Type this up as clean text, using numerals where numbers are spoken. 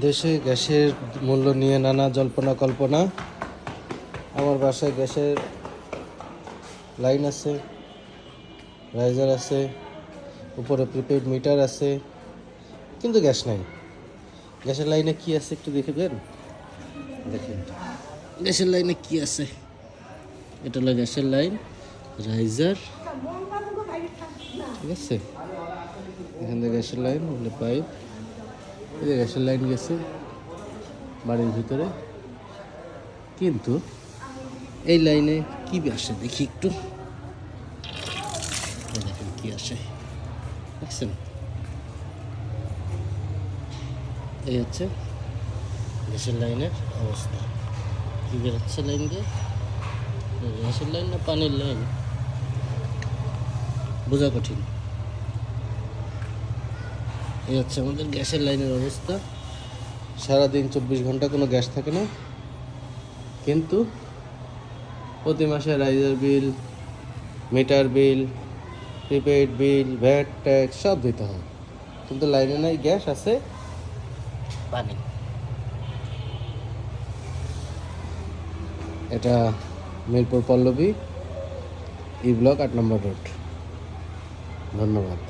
দেশে গ্যাসের মূল্য নিয়ে নানা জল্পনা কল্পনা। আমার বাসায় গ্যাসের লাইন আছে, রাইজার আছে, উপরে প্রিপেড মিটার আছে, কিন্তু গ্যাস নাই। গ্যাসের লাইনে কি আছে একটু দেখবেন? দেখেন গ্যাসের লাইনে কি আছে। এটা হলো গ্যাসের লাইন, রাইজার, ঠিক আছে। এখান থেকে গ্যাসের লাইন, পাইপ, এই যে গ্যাসের লাইন গেছে বাড়ির ভিতরে, কিন্তু এই লাইনে কি আসে দেখি একটু। দেখেন কি আসে, দেখছেন? এই হচ্ছে গ্যাসের লাইনের অবস্থা। কি বেরোচ্ছে লাইন দিয়ে? গ্যাসের লাইন না পানির লাইন বোঝা কঠিন। এই হচ্ছে আমাদের গ্যাসের লাইনের অবস্থা। সারাদিন 24 ঘন্টা কোনো গ্যাস থাকে না, কিন্তু প্রতি মাসে রাইজার বিল, মিটার বিল, প্রিপেড বিল, ভ্যাট ট্যাক্স সব দিতে হয়, কিন্তু লাইনে নাই গ্যাস, আছে পানি। এটা মিরপুর পল্লবী, ই ব্লক 8 নম্বর রোড। ধন্যবাদ।